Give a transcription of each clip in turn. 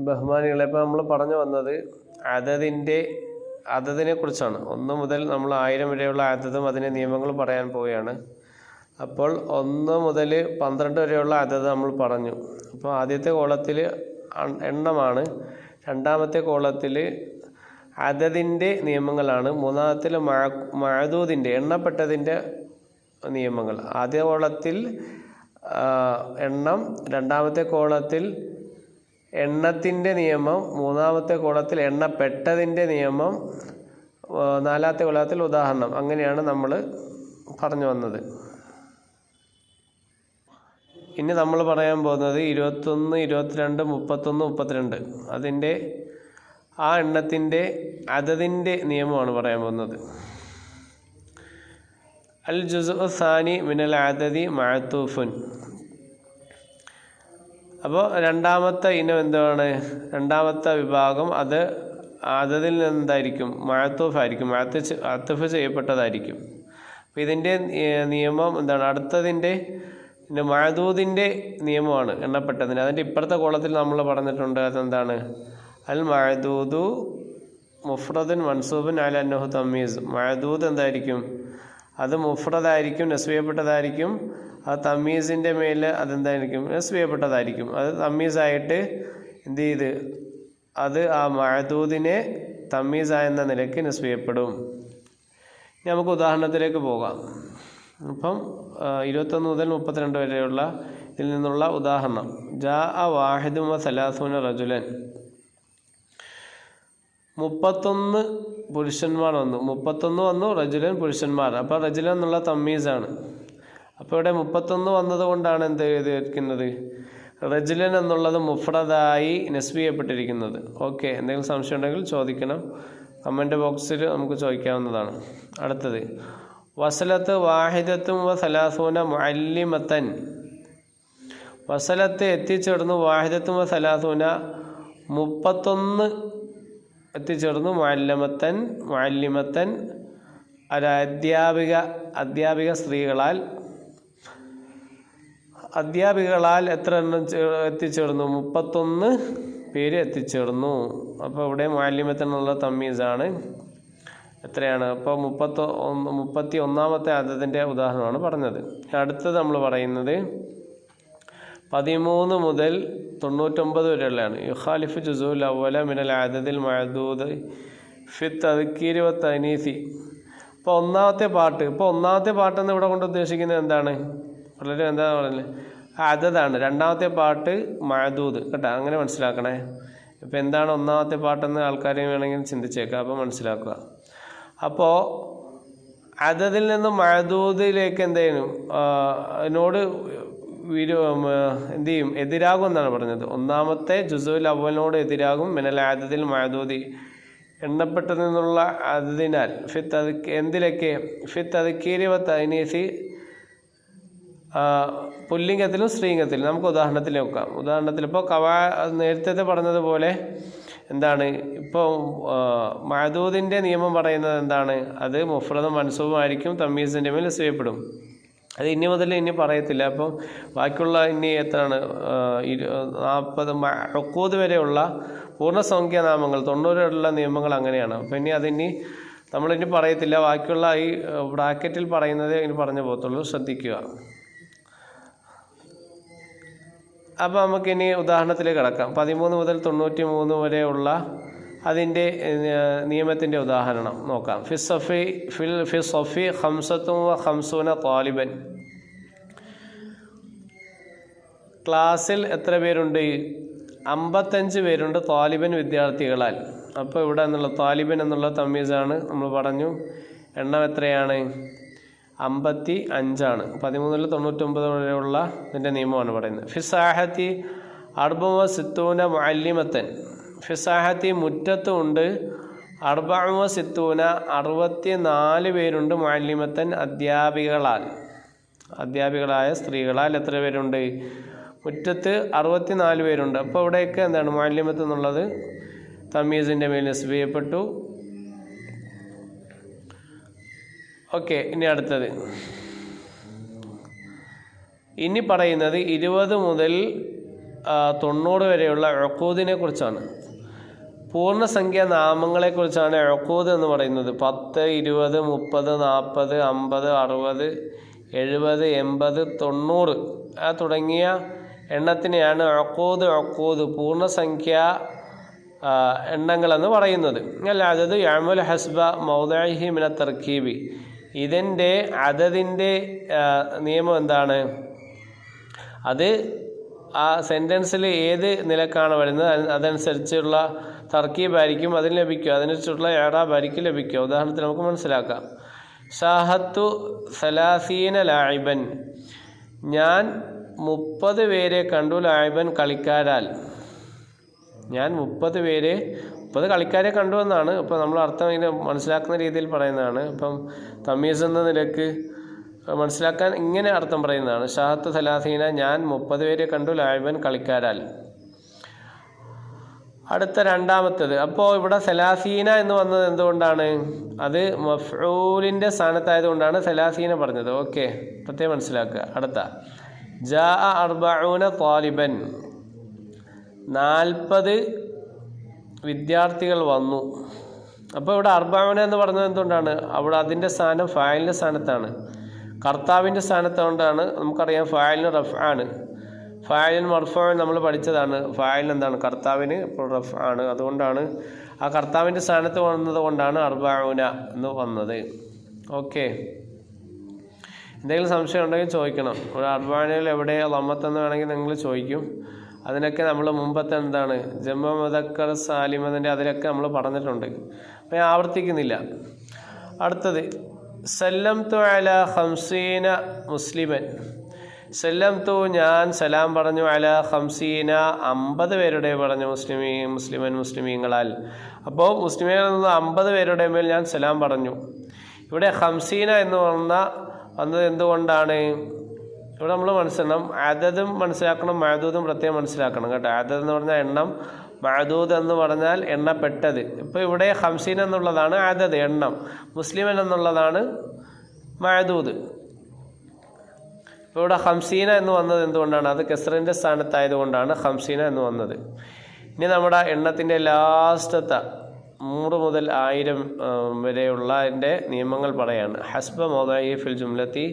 ബഹുമാനികളെ, ഇപ്പോൾ നമ്മൾ പറഞ്ഞു വന്നത് അതതിനെ കുറിച്ചാണ്. 1 മുതൽ നമ്മൾ 1000 വരെയുള്ള അതതും അതിൻ്റെ നിയമങ്ങളും പറയാൻ പോവുകയാണ്. അപ്പോൾ 1 മുതൽ 12 വരെയുള്ള അതത് നമ്മൾ പറഞ്ഞു. അപ്പോൾ ആദ്യത്തെ കോളത്തിൽ എണ്ണമാണ്, രണ്ടാമത്തെ കോളത്തിൽ അതതിൻ്റെ നിയമങ്ങളാണ്, മൂന്നാമത്തിൽ മഅദൂദിൻ്റെ എണ്ണപ്പെട്ടതിൻ്റെ നിയമങ്ങൾ. ആദ്യ കോളത്തിൽ എണ്ണം, രണ്ടാമത്തെ കോളത്തിൽ എണ്ണത്തിൻ്റെ നിയമം, മൂന്നാമത്തെ കോളത്തിൽ എണ്ണപ്പെട്ടതിൻ്റെ നിയമം, നാലാമത്തെ കോളത്തിൽ ഉദാഹരണം. അങ്ങനെയാണ് നമ്മൾ പറഞ്ഞു വന്നത്. ഇനി നമ്മൾ പറയാൻ പോകുന്നത് 21, 22, 31, 32 അതിൻ്റെ ആ എണ്ണത്തിൻ്റെ അതതിൻ്റെ നിയമമാണ് പറയാൻ പോകുന്നത്. അൽ ജുസ്ഉ സാനി മിനൽ അദദി മഅതൂഫുൻ. അപ്പോൾ രണ്ടാമത്തെ ഇനം എന്താണ്? രണ്ടാമത്തെ വിഭാഗം അത് അതതിൽ നിന്നെന്തായിരിക്കും? മഅതൂഫായിരിക്കും, അത്ഫ് ചെയ്യപ്പെട്ടതായിരിക്കും. അപ്പോൾ ഇതിൻ്റെ നിയമം എന്താണ്? അടുത്തതിൻ്റെ മഅദൂദിൻ്റെ നിയമമാണ്, എണ്ണപ്പെട്ടതിന്. അതിൻ്റെ ഇപ്പുറത്തെ കോളത്തിൽ നമ്മൾ പറഞ്ഞിട്ടുണ്ട്. അതെന്താണ്? അൽ മഅദൂദു മുഫ്രദുൻ മൻസൂബുൻ അല അന്നഹു തമീസ്. മഅദൂദ് എന്തായിരിക്കും? അത് മുഫ്രദായിരിക്കും, നസ്ബിയപ്പെട്ടതായിരിക്കും. അത് തമീസിൻ്റെ മേൽ അതെന്തായിരിക്കും? നസ്ബിയപ്പെട്ടതായിരിക്കും. അത് തമീസായിട്ട് എന്ത് ചെയ്ത് അത് ആ മഅദൂദിനെ തമീസായെന്ന നിലയ്ക്ക് നസ്ബിയപ്പെടും. ഇനി നമുക്ക് ഉദാഹരണത്തിലേക്ക് പോകാം. അപ്പം 21 മുതൽ 32 വരെയുള്ള ഇതിൽ നിന്നുള്ള ഉദാഹരണം. ജാഅ വാഹിദുൻ വ സലാസൂന റജുലൻ. 31 പുരുഷന്മാർ വന്നു. 31 വന്നു, റജുലൻ പുരുഷന്മാർ. അപ്പോൾ റജുലൻ എന്നുള്ള തമ്മീസാണ്. അപ്പോൾ ഇവിടെ 31 വന്നത് കൊണ്ടാണ് എന്ത് ചെയ്തിരിക്കുന്നത്? റജുലൻ എന്നുള്ളത് മുഫ്രദായി നസ്ബ് ചെയ്യപ്പെട്ടിരിക്കുന്നത്. ഓക്കെ, എന്തെങ്കിലും സംശയം ഉണ്ടെങ്കിൽ ചോദിക്കണം, കമൻറ്റ് ബോക്സിൽ നമുക്ക് ചോദിക്കാവുന്നതാണ്. അടുത്തത് വസലത്ത് വാഹിദത്തും വ സലാസൂന മുഅല്ലിമത്തൻ. വസലത്ത് എത്തിച്ചേർന്നു, വാഹിദത്തും വ സലാസൂന 31 എത്തിച്ചേർന്നു, മുഅല്ലിമത്തൻ അധ്യാപിക സ്ത്രീകളാൽ എത്ര എണ്ണം എത്തിച്ചേർന്നു? 31 പേര് എത്തിച്ചേർന്നു. അപ്പോൾ ഇവിടെ മുഅല്ലിമത്തൻ എന്നുള്ള തമ്മീസാണ്. എത്രയാണ്? അപ്പോൾ 31ാമത്തെ അതതിൻ്റെ ഉദാഹരണമാണ് പറഞ്ഞത്. അടുത്തത് നമ്മൾ പറയുന്നത് 13 മുതൽ 99 വരെയുള്ളതാണ്. യുഖാലിഫു ജുസൂൽ അവല മിനൽ അദദിൽ മഅദൂദ് ഫി തദ്കീരി വ തനീസി. ഇപ്പോൾ ഒന്നാമത്തെ പാട്ടെന്ന് ഇവിടെ കൊണ്ട് ഉദ്ദേശിക്കുന്നത് എന്താണ്? വളരെ എന്താ പറയുന്നത്? അതതാണ്. രണ്ടാമത്തെ പാട്ട് മഅദൂദ് കേട്ടോ, അങ്ങനെ മനസ്സിലാക്കണേ. ഇപ്പോൾ എന്താണ് ഒന്നാമത്തെ പാട്ടെന്ന് ആൾക്കാർ വേണമെങ്കിൽ ചിന്തിച്ചേക്കാം, അപ്പോൾ മനസ്സിലാക്കുക. അപ്പോൾ അതതിൽ നിന്നും മഅദൂദിലേക്ക് എന്ത് ചെയ്യും? അതിനോട് എന്ത് ചെയ്യും? എതിരാകും എന്നാണ് പറഞ്ഞത്. ഒന്നാമത്തെ ജുസുൽ അവലിനോട് എതിരാകും. മിനൽ അദദിൽ മഅദൂദി എണ്ണപ്പെട്ടതിൽ നിന്നുള്ള അതതിനാൽ എന്തിലേക്ക്? ഫി തദ്കീരി വ തനീസി, പുല്ലിംഗത്തിലും സ്ത്രീലിംഗത്തിലും. നമുക്ക് ഉദാഹരണത്തിൽ നോക്കാം. ഉദാഹരണത്തിൽ ഇപ്പോൾ നേരത്തെ പറഞ്ഞതുപോലെ എന്താണ്? ഇപ്പോൾ മഅദൂദിൻ്റെ നിയമം പറയുന്നത് എന്താണ്? അത് മുഫ്രദും മൻസൂബുമായിരിക്കും, തമീസിൻ്റെ മേൽ നസ്ബിയപ്പെടും. അത് ഇനി മുതൽ ഇനി പറയത്തില്ല. അപ്പം ബാക്കിയുള്ള ഇനി എത്രയാണ്? 40 ഉഖൂദ് വരെയുള്ള പൂർണ്ണസംഖ്യാനാമങ്ങൾ 90 വരെയുള്ള നിയമങ്ങൾ അങ്ങനെയാണ്. അപ്പം ഇനി നമ്മളിനി പറയത്തില്ല. ബാക്കിയുള്ള ഈ ബ്രാക്കറ്റിൽ പറയുന്നത് ഇനി പറഞ്ഞു പോകത്തുള്ളൂ, ശ്രദ്ധിക്കുക. അപ്പോൾ നമുക്കിനി ഉദാഹരണത്തിലേക്ക് കിടക്കാം. 13 മുതൽ 93 വരെയുള്ള അതിൻ്റെ നിയമത്തിൻ്റെ ഉദാഹരണം നോക്കാം. ഫി സഫി 55 താലിബൻ. ക്ലാസ്സിൽ എത്ര പേരുണ്ട്? 55 പേരുണ്ട്, താലിബൻ വിദ്യാർത്ഥികളാൽ. അപ്പോൾ ഇവിടെ എന്നുള്ള താലിബൻ എന്നുള്ള തമീസാണ് നമ്മൾ പറഞ്ഞു. എണ്ണം എത്രയാണ്? 55 ആണ്. 13 മുതൽ 99 വരെയുള്ള ഇതിൻ്റെ നിയമമാണ് പറയുന്നത്. ഫിസാഹത്തി 64 മുഅല്ലിമത്തൻ. ഫിസാഹത്തി മുറ്റത്തുണ്ട് 64 പേരുണ്ട്, മുഅല്ലിമത്തൻ അധ്യാപികളായ സ്ത്രീകളാൽ എത്ര പേരുണ്ട്? മുറ്റത്ത് 64 പേരുണ്ട്. അപ്പോൾ ഇവിടെയൊക്കെ എന്താണ്? മുഅല്ലിമത്ത് എന്നുള്ളത് തമീസിൻ്റെ മേൽ നസ്ബ് ചെയ്യപ്പെട്ടു. ഓക്കെ, ഇനി അടുത്തത് ഇനി പറയുന്നത് 20 മുതൽ 90 വരെയുള്ള ഉഖൂദിനെ കുറിച്ചാണ്. പൂർണ്ണസംഖ്യ നാമങ്ങളെക്കുറിച്ചാണ് ഉഖൂദ് എന്ന് പറയുന്നത്. 10, 20, 30, 40, 50, 60, 70, 80, 90 തുടങ്ങിയ എണ്ണത്തിനെയാണ് ഉഖൂദ് പൂർണ്ണസംഖ്യ എണ്ണങ്ങളെന്ന് പറയുന്നത്. അല്ലാതെ യഅ്മൽ ഹസ്ബ മൗദിഇഹി മിന തർക്കീബി, ഇതിൻ്റെ അതതിൻ്റെ നിയമം എന്താണ്? അത് ആ സെൻറ്റൻസിൽ ഏത് നിലക്കാണ് വരുന്നത് അതനുസരിച്ചുള്ള തർക്കീബായിരിക്കും അതിന് ലഭിക്കുക, അതിനനുസരിച്ചുള്ള ഇഅ്റാബായിരിക്കും ലഭിക്കുക. ഉദാഹരണത്തിന് നമുക്ക് മനസ്സിലാക്കാം. ഷാഹത്തു സലാസീന ലാഇബൻ, ഞാൻ 30 പേരെ കണ്ടു. ലാഇബൻ കളിക്കാരാൽ, ഞാൻ 30 കളിക്കാരെ കണ്ടു എന്നാണ്. അപ്പോൾ നമ്മൾ അർത്ഥം ഇങ്ങനെ മനസ്സിലാക്കുന്ന രീതിയിൽ പറയുന്നതാണ്. ഇപ്പം തമീസ് എന്ന നിലക്ക് മനസ്സിലാക്കാൻ ഇങ്ങനെ അർത്ഥം പറയുന്നതാണ്. ഷാഹത്ത് സലാസീന, ഞാൻ 30 പേരെ കണ്ടു. ലാഇബൻ കളിക്കാരാൽ. അടുത്ത രണ്ടാമത്തേത്, അപ്പോൾ ഇവിടെ സലാസീന എന്ന് വന്നത് എന്തുകൊണ്ടാണ്? അത് മഫ്ഊലിൻ്റെ സ്ഥാനത്തായതുകൊണ്ടാണ് സലാസീന പറഞ്ഞത്. ഓക്കെ, പ്രത്യേകം മനസ്സിലാക്കുക. അടുത്ത ജാ 40 താലിബൻ, 40 വിദ്യാർത്ഥികൾ വന്നു. അപ്പോൾ ഇവിടെ 40 എന്ന് പറഞ്ഞത് എന്തുകൊണ്ടാണ്? അവിടെ അതിൻ്റെ സ്ഥാനം ഫായിലിൻ്റെ സ്ഥാനത്താണ്, കർത്താവിൻ്റെ സ്ഥാനത്തുകൊണ്ടാണ്. നമുക്കറിയാം ഫായിലിന് റഫ് ആണ്, ഫായിലിന് മർഫൂ നമ്മൾ പഠിച്ചതാണ്. ഫായിലിന് എന്താണ്? കർത്താവിന് ഇപ്പോൾ റഫ് ആണ്. അതുകൊണ്ടാണ് ആ കർത്താവിൻ്റെ സ്ഥാനത്ത് വന്നത് കൊണ്ടാണ് 40 എന്ന് വന്നത്. ഓക്കെ, എന്തെങ്കിലും സംശയം ഉണ്ടെങ്കിൽ ചോദിക്കണം. ഒരു 40 എവിടെ ലമ്മത്തെന്ന് വേണമെങ്കിൽ നിങ്ങൾ ചോദിക്കും. അതിനൊക്കെ നമ്മൾ മുമ്പത്തെ എന്താണ് ജംഉ മുദക്കർ സാലിമതിൻ്റെ അതിലൊക്കെ നമ്മൾ പറഞ്ഞിട്ടുണ്ട്. അപ്പോൾ ഞാൻ ആവർത്തിക്കുന്നില്ല. അടുത്തത് സല്ലംതു അലാ 50 മുസ്ലിമൻ, സല്ലംതു ഞാൻ സലാം പറഞ്ഞു, അലാ 50 50 പേരുടെ പറഞ്ഞു, മുസ്ലിമൻ മുസ്ലിമീങ്ങളാൽ. അപ്പോൾ മുസ്ലിമീങ്ങളിൽ നിന്ന് 50 പേരുടെ മേൽ ഞാൻ സലാം പറഞ്ഞു. ഇവിടെ 50 എന്ന് വന്നത് എന്തുകൊണ്ടാണ്? ഇവിടെ നമ്മൾ മനസ്സിലാക്കണം, അതതും മനസ്സിലാക്കണം, മഅദൂദും പ്രത്യേകം മനസ്സിലാക്കണം കേട്ടോ. അതത് എന്ന് പറഞ്ഞാൽ എണ്ണം, മഅദൂദ് എന്ന് പറഞ്ഞാൽ എണ്ണപ്പെട്ടത്. ഇപ്പോൾ ഇവിടെ 50 എന്നുള്ളതാണ് അതത് എണ്ണം, മുസ്ലിമൻ എന്നുള്ളതാണ് മഅദൂദ്. ഇപ്പോൾ ഇവിടെ 50 എന്ന് വന്നത് എന്തുകൊണ്ടാണ്? അത് കസ്റിൻ്റെ സ്ഥാനത്തായതുകൊണ്ടാണ് 50 എന്ന് വന്നത്. ഇനി നമ്മുടെ എണ്ണത്തിൻ്റെ ലാസ്റ്റത്തെ 100 മുതൽ 1000 വരെയുള്ള അതിൻ്റെ നിയമങ്ങൾ പറയാണ്. ഹസ്ബ മൗദിഇ ഫിൽ ജുംലത്തി,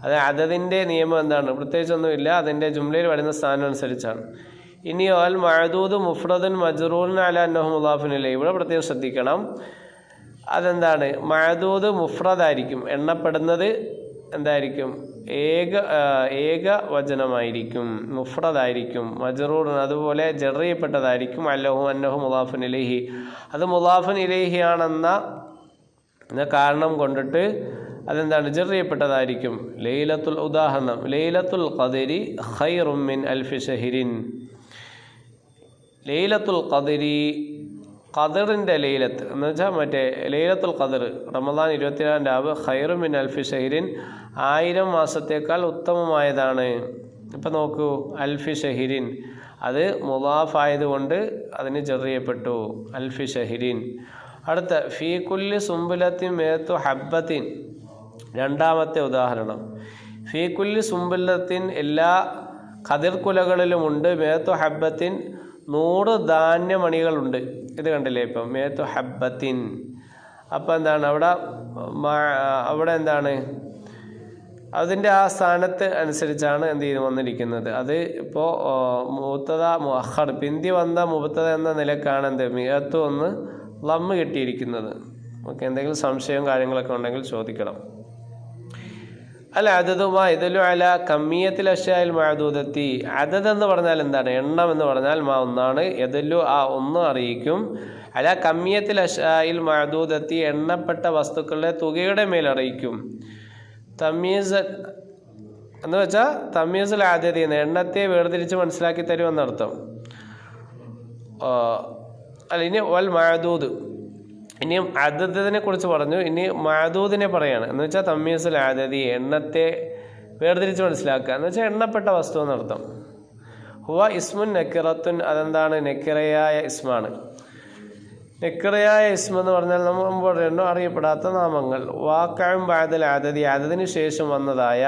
അത് അതതിൻ്റെ നിയമം എന്താണ്? പ്രത്യേകിച്ചൊന്നുമില്ല, അതിൻ്റെ ജുംലയിൽ വരുന്ന സ്ഥാനം അനുസരിച്ചാണ്. ഇനി അൽ മഅദൂദ് മുഫ്രദുൻ മജ്റൂറുൻ അലാ അന്നഹു മുദാഫുൻ ഇലൈഹി, ഇവിടെ പ്രത്യേകം ശ്രദ്ധിക്കണം. അതെന്താണ്? മഅദൂദ് മുഫ്രദായിരിക്കും, എണ്ണപ്പെടുന്നത് എന്തായിരിക്കും? ഏക വചനമായിരിക്കും, മുഫ്രദായിരിക്കും. മജ്റൂറുൻ അതുപോലെ ജർ ചെയ്യപ്പെട്ടതായിരിക്കും. അന്നഹു മുദാഫുൻ ഇലൈഹി, അത് മുദാഫുൻ ഇലൈഹി ആണെന്ന കാരണം കൊണ്ടിട്ട് അതെന്താണ്? ജർ ചെയ്യപ്പെട്ടതായിരിക്കും. ലൈലത്തുൽ, ഉദാഹരണം ലൈലത്തുൽ ഖദരി ഖൈറും മിൻ അൽഫി ഷഹ്രിൻ. ലൈലത്തുൽ ഖദരി, ഖദറിൻ്റെ ലൈലത്ത് എന്ന് വെച്ചാൽ മറ്റേ ലൈലത്തുൽ ഖദർ, റമദാൻ 24 രാവ്, ഖൈറും മിൻ അൽഫി ഷഹ്രിൻ 1000 മാസത്തേക്കാൾ ഉത്തമമായതാണ്. ഇപ്പം നോക്കൂ, അൽഫി ഷഹ്രിൻ അത് മുദാഫ് ആയതുകൊണ്ട് അതിന് ജർ ചെയ്യപ്പെട്ടു, അൽഫി ഷഹ്രിൻ. അടുത്ത ഫീ കുല്ലി സുംബുലത്തിൻ മേത്തു ഹബ്ബത്തിൻ, രണ്ടാമത്തെ ഉദാഹരണം. ഫീ കുല്ലി സുംബുലത്തിൻ, എല്ലാ ഖദിർ കുലകളിലുമുണ്ട്, മേത്തു ഹബ്ബത്തിൻ 100 ധാന്യമണികളുണ്ട്. ഇത് കണ്ടില്ലേ ഇപ്പം, മേത്തു ഹബ്ബത്തിൻ. അപ്പോൾ എന്താണ് അവിടെ എന്താണ്? അതിൻ്റെ ആ സ്ഥാനത്ത് അനുസരിച്ചാണ് എന്ത് ചെയ്ത് വന്നിരിക്കുന്നത്. അത് ഇപ്പോൾ മുബ്തദ മുഅഖർ, പിന്തി വന്ന മുബ്തദ എന്ന നിലക്കാണ് എന്ത് മിഅത്ത് ഒന്ന് ലമ്മ് കിട്ടിയിരിക്കുന്നത്. ഓക്കെ, എന്തെങ്കിലും സംശയവും കാര്യങ്ങളൊക്കെ ഉണ്ടെങ്കിൽ ചോദിക്കണം. അല്ല അതതുമാ ഇദലു അല കമ്മിയത്തിൽ അഷ്യായിൽ മഅദൂദത്തി, അതത് എന്ന് പറഞ്ഞാൽ എന്താണ്? എണ്ണം എന്ന് പറഞ്ഞാൽ ഒന്നാണ്. യദല്ലു ആ ഒന്ന് അറിയിക്കും. അല കമ്മിയത്തിൽ അഷ്യായിൽ മഅദൂദത്തി, എണ്ണപ്പെട്ട വസ്തുക്കളുടെ തുകയുടെ മേൽ അറിയിക്കും. തമീസ് എന്ന് വെച്ചാൽ തമീസുൽ ആദതി എന്ന എണ്ണത്തെ വേർതിരിച്ച് മനസ്സിലാക്കി തരുമെന്നർത്ഥം. അല്ല, ഇനി വൽ മഅദൂദ്, ഇനിയും അദദിനെ കുറിച്ച് പറഞ്ഞു, ഇനി മഅദൂദിനെ പറയാണ്. എന്ന് വെച്ചാൽ തമീസുൽ ആദതി, എണ്ണത്തെ വേർതിരിച്ച് മനസ്സിലാക്കുക എന്ന് വെച്ചാൽ എണ്ണപ്പെട്ട വസ്തു എന്നർത്ഥം. ഹുവ ഇസ്മുൻ നക്കിറത്തുൻ, അതെന്താണ്? നെക്കിറയായ ഇസ്മാണ്. നെക്കിറയായ ഇസ്മ എന്ന് പറഞ്ഞാൽ നമ്മൾ മുമ്പ് അറിയപ്പെടാത്ത നാമങ്ങൾ. വാക്കഴും ബഅദൽ ആദതി, ആദദിന് ശേഷം വന്നതായ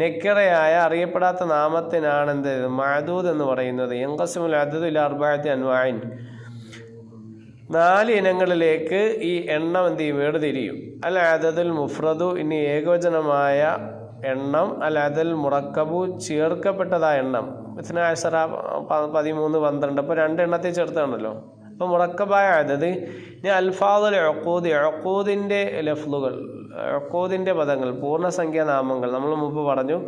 നെക്കിറയായ അറിയപ്പെടാത്ത നാമത്തിനാണ് എന്ത് മഅദൂദ് എന്ന് പറയുന്നത്. യൻഖസിമുൽ അദദു ഇലാ അർബഅത്തി അൻവാഇൻ, 4 ഇനങ്ങളിലേക്ക് ഈ എണ്ണം എന്ത് ചെയ്യും, വേർതിരിയും. അൽ അദദുൽ മുഫ്രദു, ഇനി ഏകവചനമായ എണ്ണം. അൽ അദദുൽ മുറക്കബു, ചേർക്കപ്പെട്ടതായ എണ്ണം. 12, 13, 12, അപ്പോൾ 2 എണ്ണത്തെ ചേർത്താണല്ലോ. അപ്പോൾ മുറക്കബായ അദദ്. ഇനി അൽഫാദുൽ ഉഖൂദ്, ഉഖൂദിൻ്റെ ലഫ്ലുകൾ, ഉഖൂദിൻ്റെ പദങ്ങൾ, പൂർണ്ണസംഖ്യാ നാമങ്ങൾ. നമ്മൾ മുമ്പ് പറഞ്ഞു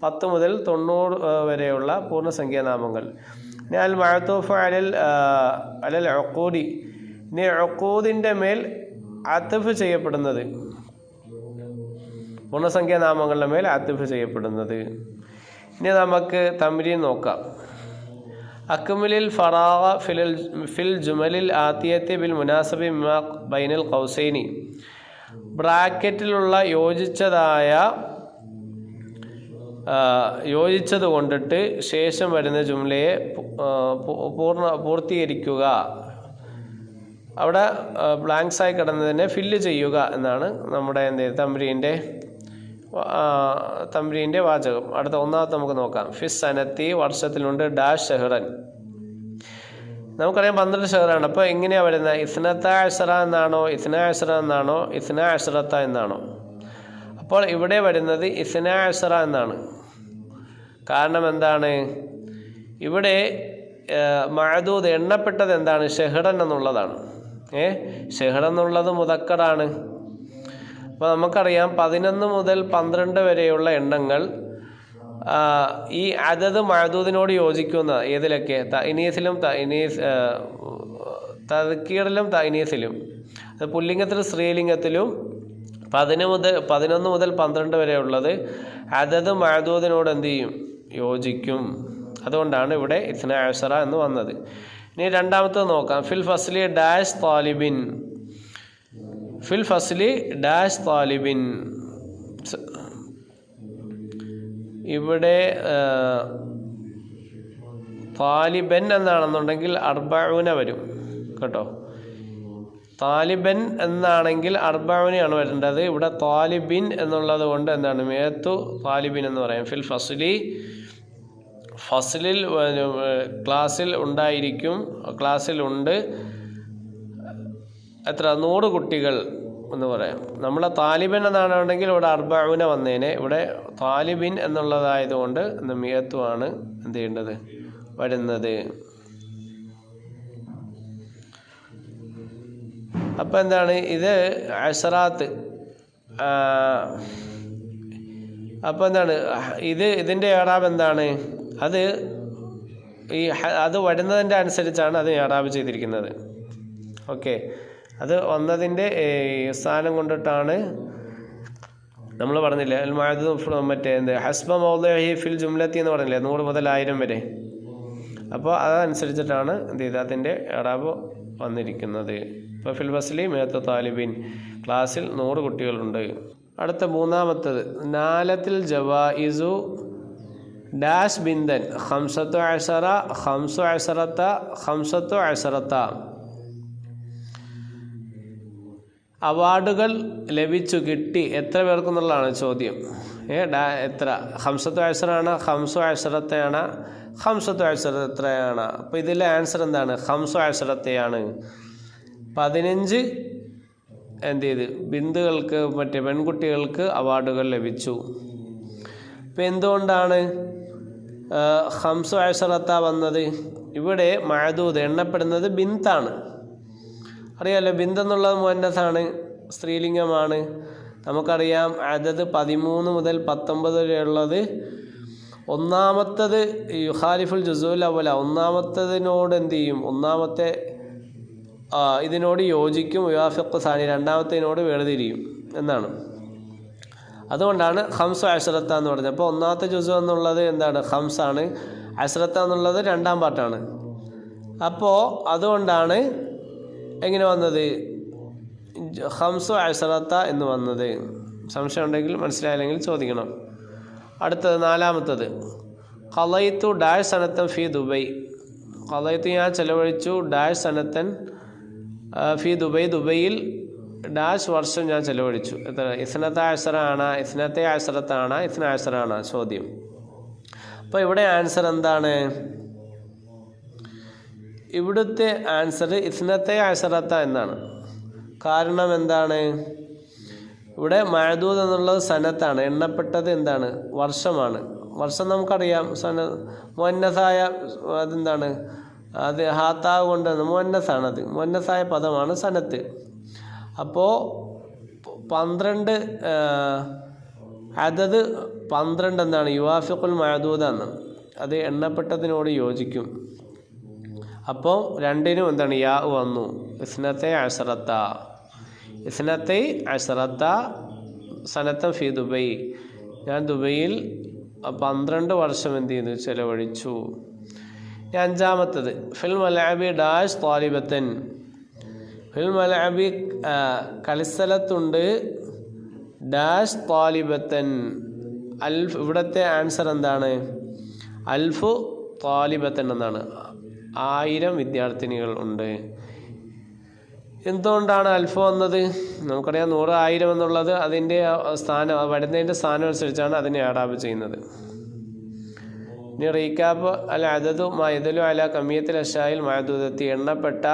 10 മുതൽ 90 വരെയുള്ള പൂർണ്ണസംഖ്യാ നാമങ്ങൾ. ഇനി അൽ മഅതൂഫ് അലൽ ഉഖൂദി, ഇനി ഉഖൂദിൻ്റെ മേൽ അത്ഫ് ചെയ്യപ്പെടുന്നത്, പൂർണ്ണസംഖ്യാ നാമങ്ങളുടെ മേൽ അത്ഫ് ചെയ്യപ്പെടുന്നത്. ഇനി നമുക്ക് തംരീൻ നോക്കാം. അക്മിലിൽ ഫറാഗ ഫിൽ ജുമലിൽ ആത്തിയത്തെ ബിൽ മുനാസബി മിമാ ബൈനൽ ഖൗസൈനി, ബ്രാക്കറ്റിലുള്ള യോജിച്ചത് കൊണ്ടിട്ട് ശേഷം വരുന്ന ജുംലയെ പൂർത്തീകരിക്കുക. അവിടെ ബ്ലാങ്ക്സായി കിടന്നതിനെ ഫില്ല് ചെയ്യുക എന്നാണ് നമ്മുടെ തംരീൻ്റെ വാചകം. അടുത്ത ഒന്നാമത്തെ നമുക്ക് നോക്കാം. ഫിസ് സനത്തി, വർഷത്തിലുണ്ട്, ഡാഷ് ഷഹ്റൻ. നമുക്കറിയാം 12 ഷഹ്റാണ്. അപ്പോൾ എങ്ങനെയാണ് വരുന്നത്? ഇസ്നത്ത അശ്റ എന്നാണോ, ഇസ്ന അശ്റ എന്നാണോ, ഇസ്ന അശ്റത്ത എന്നാണോ? അപ്പോൾ ഇവിടെ വരുന്നത് ഇസ്ന അശ്റ എന്നാണ്. കാരണം എന്താണ്? ഇവിടെ മഅദൂദ് എണ്ണപ്പെട്ടത് എന്താണ്? ഷഹ്റൻ എന്നുള്ളതാണ്. ഷഹ്റൻ എന്നുള്ളത് മുദക്കറാണ്. അപ്പോൾ നമുക്കറിയാം 11 മുതൽ 12 വരെയുള്ള എണ്ണങ്ങൾ ഈ അദദ് മഅദൂദിനോട് യോജിക്കുന്ന ഏതിലൊക്കെ? തഅനീസിലും തദ്കീറിലും തഅനീസിലും, അത് പുല്ലിംഗത്തിലും സ്ത്രീലിംഗത്തിലും 11 മുതൽ 12 വരെ ഉള്ളത് അദദ് മഅദൂദിനോട് എന്ത് ചെയ്യും? യോജിക്കും. അതുകൊണ്ടാണ് ഇവിടെ ഇസ്ന അശ്റ എന്ന് വന്നത്. ഇനി രണ്ടാമത്തെ നോക്കാം. ഫിൽ ഫസ്ലി ഡാഷ് താലിബിൻ, ഫിൽ ഫസ്ലി ഡാഷ് താലിബിൻ. ഇവിടെ താലിബൻ എന്നാണെന്നുണ്ടെങ്കിൽ 40 വരും കേട്ടോ. താലിബൻ എന്നാണെങ്കിൽ 40 വരേണ്ടത്. ഇവിടെ താലിബിൻ എന്നുള്ളത് കൊണ്ട് എന്താണ്? മേത്തു താലിബിൻ എന്ന് പറയാം. ഫിൽ ഫസ്ലിൽ ക്ലാസ്സിൽ ഉണ്ടായിരിക്കും, ക്ലാസ്സിലുണ്ട് എത്ര? 100 കുട്ടികൾ എന്ന് പറയാം. നമ്മളെ താലിബൻ എന്നാണെന്നുണ്ടെങ്കിൽ ഇവിടെ 40 വന്നേനെ. ഇവിടെ താലിബിൻ എന്നുള്ളതായതുകൊണ്ട് മിയത്തുമാണ് എന്ത് ചെയ്യേണ്ടത്? വരുന്നത്. അപ്പം എന്താണ് ഇത്? അശ്റാത്ത്. അപ്പം എന്താണ് ഇതിൻ്റെ ഇറാബ് എന്താണ്? അത് വരുന്നതിൻ്റെ അനുസരിച്ചാണ് അത് ഇറാബ് ചെയ്തിരിക്കുന്നത്. ഓക്കെ, അത് വന്നതിൻ്റെ സ്ഥാനം കൊണ്ടിട്ടാണ് നമ്മൾ പറഞ്ഞില്ലേ അൽ മഅദൂദ് മറ്റേ ഹസ്ബ മൗദിഇഹി ഫിൽ ജുംലത്തി എന്ന് പറഞ്ഞില്ലേ, 100 മുതൽ 1000 വരെ. അപ്പോൾ അതനുസരിച്ചിട്ടാണ് എന്ത് ചെയ്ത് അതിൻ്റെ ഇറാബ് വന്നിരിക്കുന്നത്. ഇപ്പോൾ ഫിൽ ഫസ്ലി മിഅത്തു താലിബിൻ, ക്ലാസ്സിൽ 100 കുട്ടികളുണ്ട്. അടുത്ത മൂന്നാമത്തത് നാലത്തിൽ ജവായിസു ഡാഷ് ബിന്ദൻ 15 15 അവാർഡുകൾ ലഭിച്ചു, കിട്ടി. എത്ര പേർക്കെന്നുള്ളതാണ് ചോദ്യം. എത്ര? 15 ആണ്, 15 എത്രയാണ്? അപ്പോൾ ഇതിലെ ആൻസർ എന്താണ്? 15 15 എന്ത് ചെയ്ത് ബിന്ദുകൾക്ക് മറ്റേ പെൺകുട്ടികൾക്ക് അവാർഡുകൾ ലഭിച്ചു. ഇപ്പം എന്തുകൊണ്ടാണ് 15 വന്നത്? ഇവിടെ മഅദൂദ് എണ്ണപ്പെടുന്നത് ബിന്താണ്. അറിയാമല്ലോ, ബിന്ത് എന്നുള്ളത് മുഅന്നസാണ്, സ്ത്രീലിംഗമാണ്. നമുക്കറിയാം അദദ് 13 മുതൽ 19 വരെയുള്ളത് ഒന്നാമത്തത് യുഖാലിഫുൽ ജുസൂൽ അവല, ഒന്നാമത്തതിനോട് എന്ത് ചെയ്യും? ഒന്നാമത്തെ ഇതിനോട് യോജിക്കും. യുവാഫിഖ് സാനി, രണ്ടാമത്തേനോട് വേർതിരിയും എന്നാണ്. അതുകൊണ്ടാണ് 15 എന്ന് പറഞ്ഞത്. അപ്പോൾ ഒന്നാമത്തെ ജുസു എന്നുള്ളത് എന്താണ്? 5 ആണ്. അശ്റത്ത എന്നുള്ളത് 2ാം പാർട്ടാണ്. അപ്പോൾ അതുകൊണ്ടാണ് എങ്ങനെ വന്നത്? 15 എന്ന് വന്നത്. സംശയം ഉണ്ടെങ്കിൽ മനസ്സിലായില്ലെങ്കിൽ ചോദിക്കണം. അടുത്തത് നാലാമത്തത് ഖളൈത്തു ഡാഷ് സനത്തൻ ഫി ദുബൈ. ഖളൈത്തു ഞാൻ ചെലവഴിച്ചു ഡാഷ് സനത്തൻ ഫി ദുബൈ, ദുബൈയിൽ ഡാഷ് വർഷം ഞാൻ ചെലവഴിച്ചു. എത്ര? ഇസ്നത്തെ അശറാണ്, ഇസ്നത്തെ അശറത്താണ്, ഇസ്ന അശറാണ് ചോദ്യം. അപ്പോൾ ഇവിടെ ആൻസർ എന്താണ്? ഇവിടുത്തെ ആൻസർ ഇസ്നത്തെ അശറത്ത എന്നാണ്. കാരണം എന്താണ്? ഇവിടെ മഅദൂദ് എന്നുള്ളത് സനത്താണ്, എണ്ണപ്പെട്ടത് എന്താണ്? വർഷമാണ്. വർഷം നമുക്കറിയാം, മുഅന്നസായ അതെന്താണ്? അത് ഹാത്താവ് കൊണ്ട് മുഅന്നസാണത്, മുഅന്നസായ പദമാണ് സനത്ത്. അപ്പോൾ 12 അതത് 12 എന്താണ്? യുവാഫിഖുൽ മഅദൂദ എന്ന്, അത് എണ്ണപ്പെട്ടതിനോട് യോജിക്കും. അപ്പോൾ രണ്ടിനും എന്താണ്? യാ വന്നു. ഇസ്നത്തെ അശറത്ത, ഇസ്നത്തെ അശറത്ത സനത്തം ഫി ദുബൈ, ഞാൻ ദുബൈയിൽ 12 വർഷം എന്ത് ചെയ്തു? ചെലവഴിച്ചു. അഞ്ചാമത്തത് ഫിൽ മലഅബി ഡാഷ് ത്വാലിബത്തൻ, ഫിൽ മലഅബി കളിസ്ഥലത്തുണ്ട് ഡാഷ് ത്വാലിബത്തൻ അൽഫ്. ഇവിടുത്തെ ആൻസർ എന്താണ്? അൽഫു ത്വാലിബത്തൻ എന്നാണ്. 1000 വിദ്യാർത്ഥിനികൾ ഉണ്ട്. എന്തുകൊണ്ടാണ് അൽഫ് വന്നത്? നമുക്കറിയാം 100, 1000 എന്നുള്ളത് അതിൻ്റെ സ്ഥാനം, വരുന്നതിൻ്റെ സ്ഥാനം അനുസരിച്ചാണ് അതിനെ ആഡാബ് ചെയ്യുന്നത്. ഇനി റീക്യാപ്പ് അൽ അദദു മഅദലു അല കമിയത്തിൽ അഷായിൽ മഅദൂദത്തി, എണ്ണപ്പെട്ട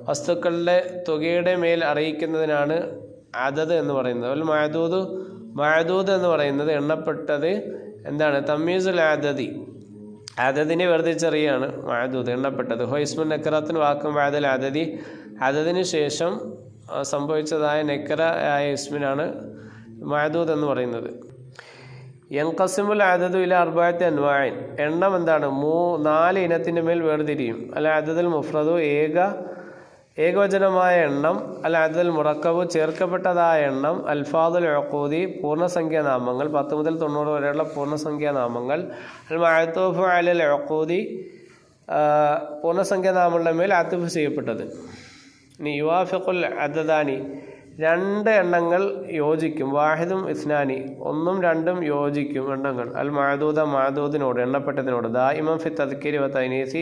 വസ്തുക്കളുടെ തുകയുടെ മേൽ അറിയിക്കുന്നതിനാണ് അദദ് എന്ന് പറയുന്നത്. അൽ മഅദൂദ് എന്ന് പറയുന്നത് എണ്ണപ്പെട്ടത് എന്താണ്? തമ്മീസുൽ അദദി, അദദിനെ വേർതിരിച്ചറിയാണ് മഅദൂദ്, എണ്ണപ്പെട്ടത്. ഹൊയ്സ്മുൻ നക്കറത്തിന് വാക്കും ബഅദൽ അദദി, അദദിന് ശേഷം സംഭവിച്ചതായ നെക്കറ ആയ ഇസ്മിനാണ് മഅദൂദ് എന്ന് പറയുന്നത്. യൻഖസിമുൽ അദദു ഇല 4 അൻവാഇൻ, എണ്ണം എന്താണ്? 4 ഇനത്തിൻ്റെ മേൽ വേർതിരിയും. അൽ അദദുൽ മുഫ്രദു, ഏകവചനമായ എണ്ണം. അൽ അദദുൽ മുറക്കബു, ചേർക്കപ്പെട്ടതായ എണ്ണം. അൽഫാദുൽ ഉഖൂദി, പൂർണ്ണസംഖ്യാനാമങ്ങൾ, 10 മുതൽ 90 വരെയുള്ള പൂർണ്ണസംഖ്യാനാമങ്ങൾ. അൽ മഅതൂഫു അലൽ ഉഖൂദി, പൂർണ്ണസംഖ്യാനാമങ്ങളുടെ മേൽ അത്ഫ് ചെയ്യപ്പെട്ടത്. ഇനി യുവാഫിഖുൽ അദദാനി, 2 എണ്ണങ്ങൾ യോജിക്കും. വാഹിദും ഇസ്നാനി, 1ഉം 2ഉം യോജിക്കും എണ്ണങ്ങൾ. അൽ മഅദൂദ, മഅദൂദിനോട്, എണ്ണപ്പെട്ടതിനോട്. ദായിമൻ ഫി തദ്കീരി വ തഅനീസി,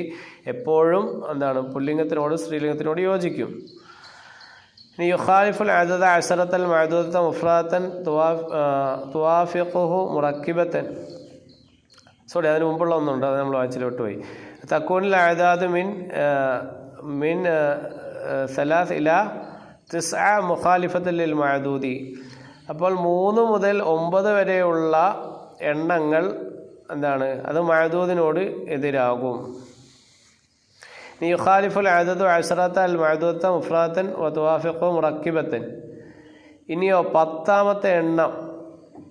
എപ്പോഴും എന്താണ്? പുല്ലിംഗത്തിനോട് സ്ത്രീലിംഗത്തിനോട് യോജിക്കും. ഇനി യുഖാലിഫുൽ അദദ അശറത്തൽ മഅദൂദത മുഫ്രദതൻ തുവാഫിഖുഹു മുറക്കിബത്തൻ, സോറി അതിന് മുമ്പുള്ള ഒന്നുണ്ട്, അത് നമ്മൾ വായിച്ചിലോട്ട് പോയി. തക്കൂനിൽ അഅദാദ് മിൻ 3 ഇലാ 9 മുഖാലിഫത്തുൽ ലിൽ മഅദൂദി. അപ്പോൾ 3 മുതൽ 9 വരെയുള്ള എണ്ണങ്ങൾ എന്താണ്? അത് മഅദൂദിനോട് എതിരാകും. യുഖാലിഫുൽ അദദു അശറത അൽ മഅദൂദത മുഫ്രദതൻ വ തുവാഫിഖു മുറക്കിബത്തൻ. ഇനിയോ 10ാമത്തെ എണ്ണം,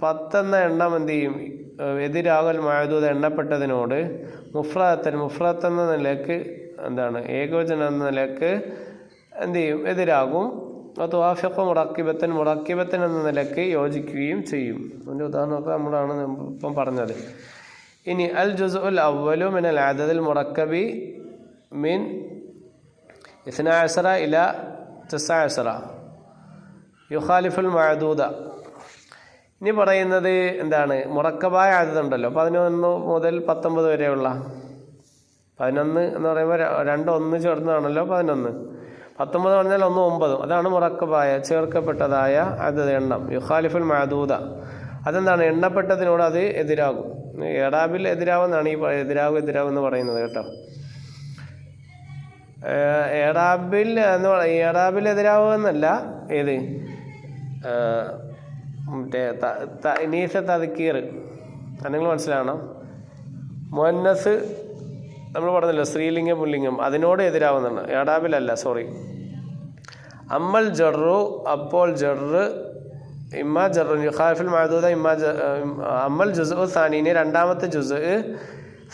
10 എന്ന എണ്ണം എന്ത് ചെയ്യും? എതിരാകൽ മഅദൂദ്, എണ്ണപ്പെട്ടതിനോട്. മുഫ്രദത്തൻ എന്ന നിലയ്ക്ക് എന്താണ്? ഏകവചനം എന്ന നിലയ്ക്ക് എന്ത് ചെയ്യും? എതിരാകും. തുവാഫിഖു മുറക്കിബത്തൻ എന്ന നിലയ്ക്ക് യോജിക്കുകയും ചെയ്യും. അതിൻ്റെ ഉദാഹരണമൊക്കെ നമ്മളാണ് ഇപ്പം പറഞ്ഞത്. ഇനി അൽ ജുസ്ഉൽ അവ്വലു മിനൽ അദദിൽ മുറക്കബി മിൻ 12 ഇലാ 19 യുഖാലിഫുൽ മഅദൂദ. ഇനി പറയുന്നത് എന്താണ്? മുറക്കബായ അദദുണ്ടല്ലോ, 11 മുതൽ 19 വരെയുള്ള. 11 എന്ന് പറയുമ്പോൾ 2 1 ചേർന്നതാണല്ലോ 11. 19 പറഞ്ഞാൽ 1 9, അതാണ് മുറക്കബായ, ചേർക്കപ്പെട്ടതായ അദദ് എണ്ണം. യുഖാലിഫുൽ മഅദൂദ, അതെന്താണ്? എണ്ണപ്പെട്ടതിനോട് അത് എതിരാകും. എറാബിൽ എതിരാവുന്നതാണ് ഈ എതിരാകും എന്ന് പറയുന്നത് കേട്ടോ. എറാബിൽ എതിരാവുമെന്നല്ല, ഏത്? മറ്റേ തഅനീസ് തദ്കീർ, അത് നിങ്ങൾ മനസ്സിലാക്കണം. മുഅന്നസ് നമ്മൾ പറഞ്ഞല്ലോ, സ്ത്രീലിംഗം പുല്ലിംഗം, അതിനോട് എതിരാവുന്നതാണ്. എറാബിലല്ല, സോറി. അമ്മൽ ജറു, അപ്പോൾ ജറ്, ഇമ്മ ജറു യുഖാലിഫുൽ മഅദൂദ അമ്മൽ ജുസ്ഉ സാനീനെ, 2ാമത്തെ ജുസ്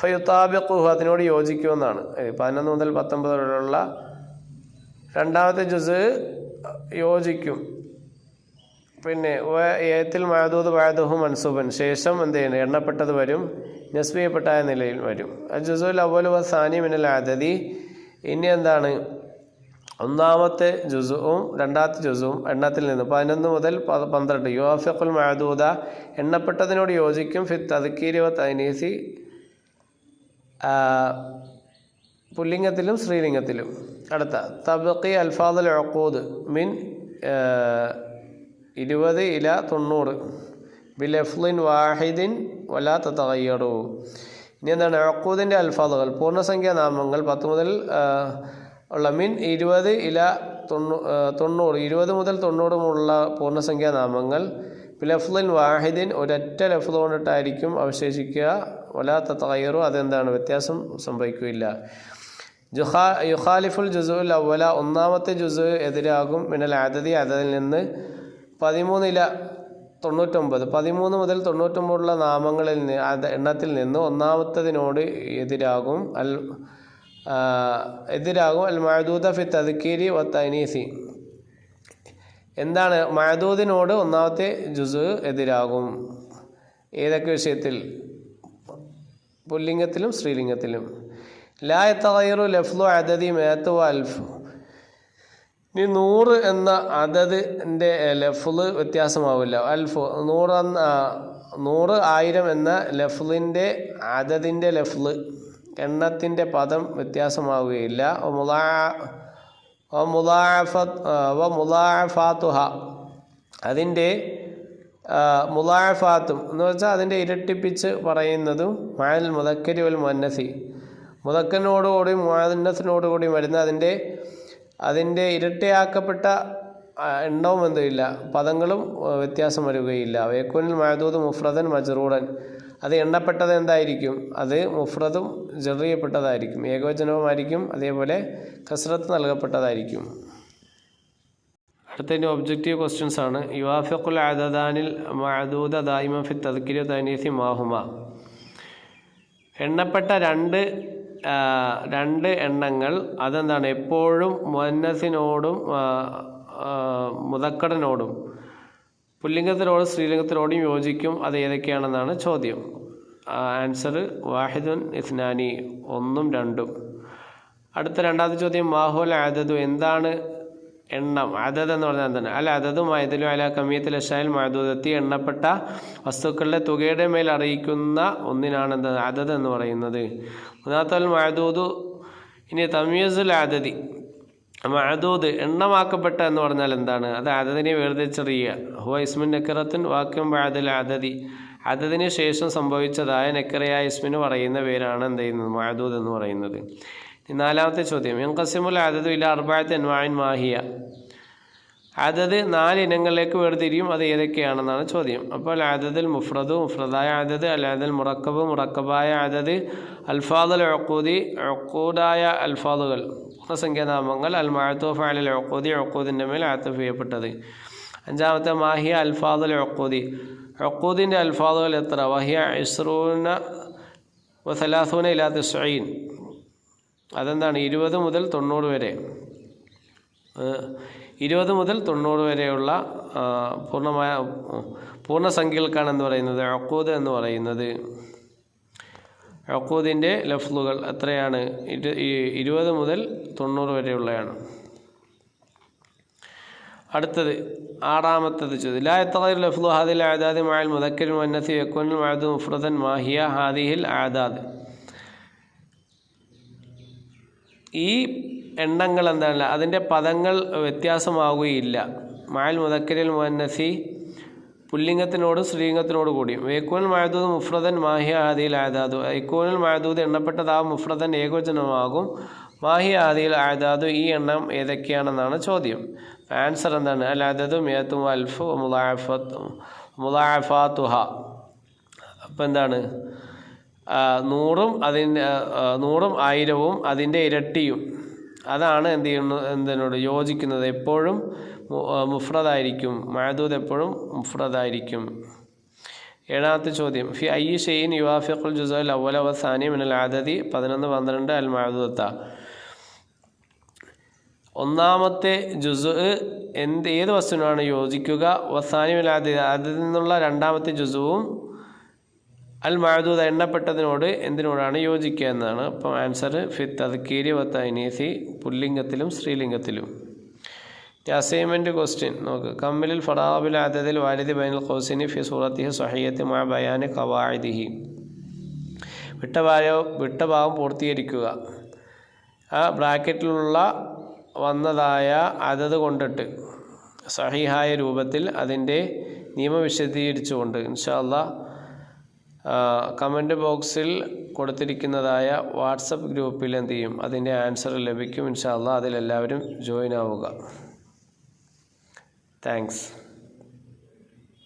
ഫയുതാബിഖുഹു, അതിനോട് യോജിക്കുമെന്നാണ്. 11 മുതൽ 19 വരെയുള്ള 2ാമത്തെ ജുസ് യോജിക്കും. പിന്നെ ഏത്തിൽ മഅദൂദ് ബഅദഹു മൻസൂബൻ, ശേഷം എന്ത് ചെയ്യുന്നത്? എണ്ണപ്പെട്ടത് വരും, നസ്ബ് ചെയ്യപ്പെട്ടായ നിലയിൽ വരും. അൽ ജുസ്ഉൽ അവ്വലു വ സാനി മിനൽ അദദി. ഇനി എന്താണ്? 1ാമത്തെ ജുസുവും 2ാമത്തെ ജുസുവും എണ്ണത്തിൽ നിന്ന് 11 മുതൽ 12. യുവാഫിഖുൽ മഅദൂദ, എണ്ണപ്പെട്ടതിനോട് യോജിക്കും. ഫി തദ്കീരി വ തഅനീസി, പുല്ലിംഗത്തിലും സ്ത്രീലിംഗത്തിലും. അടുത്ത തബ്ഖി അൽഫാദുൽ ഉഖൂദ് മിൻ 20 ഇല 90 ബിലഫ്ലിൻ വാഹിദിൻ വലാ തതഗയ്യറു. ഇനി എന്താണ് ഉഖൂദിൻ്റെ അൽഫാദുകൾ പൂർണ്ണസംഖ്യാ നാമങ്ങൾ 10 മുതൽ ഉള്ള മിൻ 20 ഇല 90 20 മുതൽ 90 ഉള്ള പൂർണ്ണസംഖ്യാ നാമങ്ങൾ ബിലഫ്ലിൻ വാഹിദിൻ ഒരൊറ്റ ലഫ്ദ് കൊണ്ടിട്ടായിരിക്കും അവശേഷിക്കുക. വലാ തതഗയ്യറു അതെന്താണ് വ്യത്യാസം സംഭവിക്കുകയില്ല. യുഖാലിഫുൽ ജുസുൽ അവല ഒന്നാമത്തെ ജുസ് എതിരാകും മിനൽ അദദി അദദിൽ നിന്ന് 13 ഇല 99 13 മുതൽ 99 ഉള്ള നാമങ്ങളിൽ എണ്ണത്തിൽ നിന്ന് ഒന്നാമത്തതിനോട് എതിരാകും അൽ മഅദൂദ ഫി തദ്കീരി വ തഅനീസി. എന്താണ് മഅദൂദിനോട് ഒന്നാമത്തെ ജുസ് എതിരാകും ഏതൊക്കെ വിഷയത്തിൽ? പുല്ലിംഗത്തിലും സ്ത്രീലിംഗത്തിലും. ലാ യതഗയ്യറു ലഫ്ളു അദദി മിഅത്ത് വ അൽഫ്. ഇനി 100 എന്ന അദദിൻ്റെ ലഫ്ള് വ്യത്യാസമാവില്ല. അൽഫ് 100 1000 എന്ന ലഫ്ളിൻ്റെ അദദിൻ്റെ ലഫ്ള് എണ്ണത്തിൻ്റെ പദം വ്യത്യാസമാവുകയില്ല. മുളാഅഫാത്തുഹ അതിൻ്റെ മുളാഅഫാത്തും എന്ന് വെച്ചാൽ അതിൻ്റെ ഇരട്ടിപ്പിച്ച് പറയുന്നതും മഅൽ മുദക്കരി വൽ മുഅന്നസി മുദക്കറിനോടുകൂടി മുഅന്നസിനോടുകൂടി വരുന്ന അതിൻ്റെ ഇരട്ടിയാക്കപ്പെട്ട എണ്ണവും എന്തില്ല പദങ്ങളും വ്യത്യാസം വരികയില്ല. വയക്കൂനിൽ മഅദൂദ് മുഫ്രദൻ മജ്റൂറൻ അത് എണ്ണപ്പെട്ടത് എന്തായിരിക്കും? അത് മുഫ്രദും ജറിയപ്പെട്ടതായിരിക്കും, ഏകവചനവുമായിരിക്കും, അതേപോലെ കസ്റത്ത് നൽകപ്പെട്ടതായിരിക്കും. അടുത്തതിൻ്റെ ഒബ്ജക്റ്റീവ് ക്വസ്റ്റ്യൻസ് ആണ്. യുവാഫിഖുൽ അദദാനിൽ മഅദൂദ ദായിമൻ ഫി തദ്കിരി തഅനീസി മാഹുമ. എണ്ണപ്പെട്ട രണ്ട് എണ്ണങ്ങൾ അതെന്താണ് എപ്പോഴും മുഅന്നസിനോടും മുദക്കറിനോടും പുല്ലിംഗത്തിനോടും സ്ത്രീലിംഗത്തിനോടും യോജിക്കും. അത് ഏതൊക്കെയാണെന്നാണ് ചോദ്യം. ആൻസർ വാഹിദുൻ ഇസ്നാനി 1ഉം 2ഉം. അടുത്ത രണ്ടാമത്തെ ചോദ്യം മാഹുൽ അദദു എന്താണ് എണ്ണം? അദദ് എന്ന് പറഞ്ഞാൽ എന്താണ്? അൽ അദദു മഅദലു അലാ കമിയത്തിൽ അഷായിൽ മഅദൂദത്തി എണ്ണപ്പെട്ട വസ്തുക്കളുടെ തുകയുടെ മേൽ അറിയിക്കുന്ന ഒന്നിനാണ് എന്താണ് അദദ് എന്ന് പറയുന്നത്. മൂന്നാമത്തെ മഅദൂദു. ഇനി തമീസുൽ അദദി മഅദൂദ് എണ്ണമാക്കപ്പെട്ട എന്ന് പറഞ്ഞാൽ എന്താണ്? അത് അദദിനെ വേർതിരിച്ചറിയുക. ഹുവ ഇസ്മുൻ നക്കിറത്തുൻ വാക്യം ബഅദൽ അദദി അദദിന് ശേഷം സംഭവിച്ചതായ നക്കിറയായ ഇസ്മിന് പറയുന്ന പേരാണ് എന്ത് ചെയ്യുന്നത് മഅദൂദ് എന്ന് പറയുന്നത്. നാലാമത്തെ ചോദ്യം യൻഖസിമുൽ അദദു ഇലാ 4 അൻവാഇൻ മാഹിയ. അദദ് 4 ഇനങ്ങളിലേക്ക് വേർതിരിയും. അത് ഏതൊക്കെയാണെന്നാണ് ചോദ്യം. അപ്പോൾ അദദുൽ മുഫ്രദു മുഫ്രദായ അദദ്, അൽ അദദുൽ മുറക്കബ് മുറക്കബായ അദദ്, അൽഫാദുൽ ഉഖൂദി ഉഖൂദായ അൽഫാദുകൾ സംഖ്യാനാമങ്ങൾ, അൽ മഅതൂഫ് അലൽ ഉഖൂദി ഉഖൂദിൻ്റെ മേൽ ആതഫ് ചെയ്യപ്പെട്ടത്. അഞ്ചാമത്തെ മാഹിയ അൽഫാദുൽ ഉഖൂദി ഉഖൂദിൻ്റെ അൽഫാദുകൾ എത്ര? വഹിയ 20 വ 30 ഇലാ 90. അതെന്താണ് 20 മുതൽ 90 വരെ 20 മുതൽ 90 വരെയുള്ള പൂർണ്ണസംഖ്യകൾക്കാണ് എന്ന് പറയുന്നത് ഉഖൂദ് എന്ന് പറയുന്നത്. ഉഖൂദിൻ്റെ ലഫ്ളുകൾ എത്രയാണ്? 20 മുതൽ 90 വരെയുള്ളതാണ്. അടുത്തത് ആറാമത്തത് ചോദ്യം ലാ യതഗയ്യറു ലഫ്ളു ഹാദിഹിൽ അഅദാദി മഅൽ മുദക്കരി മുഅന്നസി യകൂനുൽ മഅദൂദ് മുഫ്രദൻ മാഹിയ ഹാദിഹിൽ അഅദാദ്. ഈ എണ്ണങ്ങൾ എന്താണ്? അതിൻ്റെ പദങ്ങൾ വ്യത്യാസമാവുകയില്ല. മഅൽ മുദക്കരിൽ മുഅന്നസി പുല്ലിംഗത്തിനോടും സ്ത്രീലിംഗത്തിനോട് കൂടിയും. വയക്കൂനുൽ മഅദൂദ് മുഫ്രദൻ മാഹിയ ഹാദിഹിൽ അഅദാദു യകൂനുൽ മഅദൂദ് എണ്ണപ്പെട്ടതാവും മുഫ്രദൻ ഏകവചനമാകും. മാഹിയ ഹാദിഹിൽ അഅദാദു ഈ എണ്ണം ഏതൊക്കെയാണെന്നാണ് ചോദ്യം. ആൻസർ എന്താണ്? അൽ അദദു മിഅത്തും അൽഫ് മുളാഅഫാത്തുഹ. അപ്പം എന്താണ് 100ഉം 1000ഉം അതിൻ്റെ ഇരട്ടിയും അതാണ് എന്തിനോട് യോജിക്കുന്നത്. എപ്പോഴും മുഫ്രദായിരിക്കും. മഅദൂദ് എപ്പോഴും മുഫ്രദായിരിക്കും. ഏഴാമത്തെ ചോദ്യം ഫി അയ്യി ഷൈഇൻ യുവാഫിഖുൽ ജുസ്അൽ അവ്വല വ സാനി മിനൽ അദദി 11 12 അൽ മഅദൂദത്ത. ഒന്നാമത്തെ ജുസ് ഏത് വസ്തുവിനാണ് യോജിക്കുക? വസാനി മിനൽ അദദി അതിൽ നിന്നുള്ള രണ്ടാമത്തെ ജുസുവും അൽ മഅദൂദ എണ്ണപ്പെട്ടതിനോട് എന്തിനോടാണ് യോജിക്കുക എന്നാണ്. അപ്പം ആൻസർ ഫി തദ്കീരി വ തഅനീസി പുല്ലിംഗത്തിലും സ്ത്രീലിംഗത്തിലും. അസൈൻമെൻറ്റ് ക്വസ്റ്റ്യൻ നോക്ക്. കമ്മിലിൽ ഫറാബിൽ അദദിൽ വാലിദി ബൈനൽ ഖൗസൈനി ഫി സൂറത്തിഹി സ്വഹിയ്യത്തി മഅ ബയാനി ഖവാഇദിഹി. വിട്ട ഭാഗം പൂർത്തീകരിക്കുക. ആ ബ്രാക്കറ്റിലുള്ള വന്നതായ അദദ് കൊണ്ടിട്ട് സഹീഹായ രൂപത്തിൽ അതിൻ്റെ നിയമം വിശദീകരിച്ചുകൊണ്ട് ഇൻഷാ അല്ലാഹ് കമൻറ്റ് ബോക്സിൽ കൊടുത്തിരിക്കുന്നതായ വാട്സപ്പ് ഗ്രൂപ്പിൽ എന്ത് ചെയ്യും, അതിൻ്റെ ആൻസർ ലഭിക്കും ഇൻഷാ അല്ലാഹ്. അതിലെല്ലാവരും ജോയിൻ ആവുക. താങ്ക്സ്.